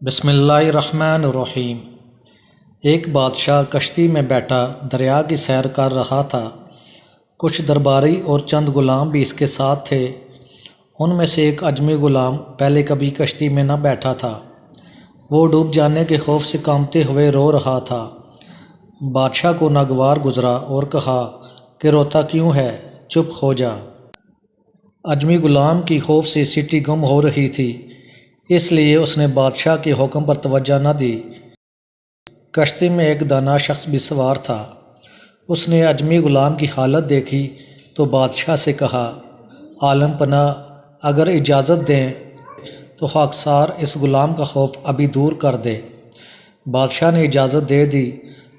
بسم اللہ الرحمن الرحیم۔ ایک بادشاہ کشتی میں بیٹھا دریا کی سیر کر رہا تھا۔ کچھ درباری اور چند غلام بھی اس کے ساتھ تھے۔ ان میں سے ایک اجمی غلام پہلے کبھی کشتی میں نہ بیٹھا تھا۔ وہ ڈوب جانے کے خوف سے کانپتے ہوئے رو رہا تھا۔ بادشاہ کو ناگوار گزرا اور کہا کہ روتا کیوں ہے، چپ ہو جا۔ اجمی غلام کی خوف سے سیٹی گم ہو رہی تھی، اس لیے اس نے بادشاہ کے حکم پر توجہ نہ دی۔ کشتی میں ایک دانا شخص بھی سوار تھا۔ اس نے اجمی غلام کی حالت دیکھی تو بادشاہ سے کہا، عالم پناہ، اگر اجازت دیں تو خاکسار اس غلام کا خوف ابھی دور کر دے۔ بادشاہ نے اجازت دے دی۔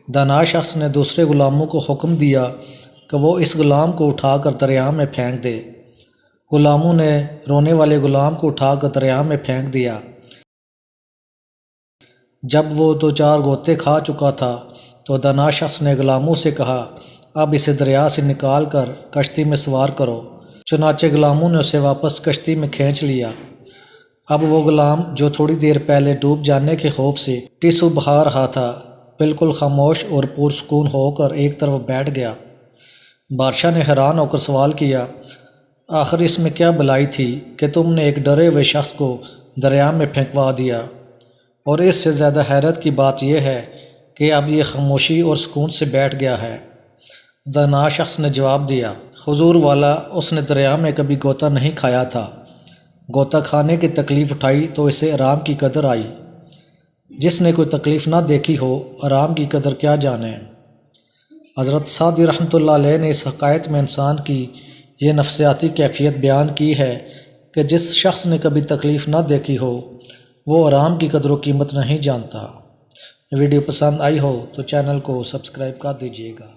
دانا شخص نے دوسرے غلاموں کو حکم دیا کہ وہ اس غلام کو اٹھا کر دریا میں پھینک دے۔ غلاموں نے رونے والے غلام کو اٹھا کر دریا میں پھینک دیا۔ جب وہ 2-4 غوطے کھا چکا تھا تو دانا شخص نے غلاموں سے کہا، اب اسے دریا سے نکال کر کشتی میں سوار کرو۔ چنانچہ غلاموں نے اسے واپس کشتی میں کھینچ لیا۔ اب وہ غلام جو تھوڑی دیر پہلے ڈوب جانے کے خوف سے ٹیسو بہا رہا تھا، بالکل خاموش اور پرسکون ہو کر ایک طرف بیٹھ گیا۔ بادشاہ نے حیران ہو کر سوال کیا، آخر اس میں کیا بلائی تھی کہ تم نے ایک ڈرے ہوئے شخص کو دریا میں پھینکوا دیا؟ اور اس سے زیادہ حیرت کی بات یہ ہے کہ اب یہ خاموشی اور سکون سے بیٹھ گیا ہے۔ دانا شخص نے جواب دیا، حضور والا، اس نے دریا میں کبھی غوطہ نہیں کھایا تھا۔ غوطہ کھانے کی تکلیف اٹھائی تو اسے آرام کی قدر آئی۔ جس نے کوئی تکلیف نہ دیکھی ہو، آرام کی قدر کیا جانے۔ حضرت سعدی رحمۃ اللہ علیہ نے اس حکایت میں انسان کی یہ نفسیاتی کیفیت بیان کی ہے کہ جس شخص نے کبھی تکلیف نہ دیکھی ہو، وہ آرام کی قدر و قیمت نہیں جانتا۔ ویڈیو پسند آئی ہو تو چینل کو سبسکرائب کر دیجیے گا۔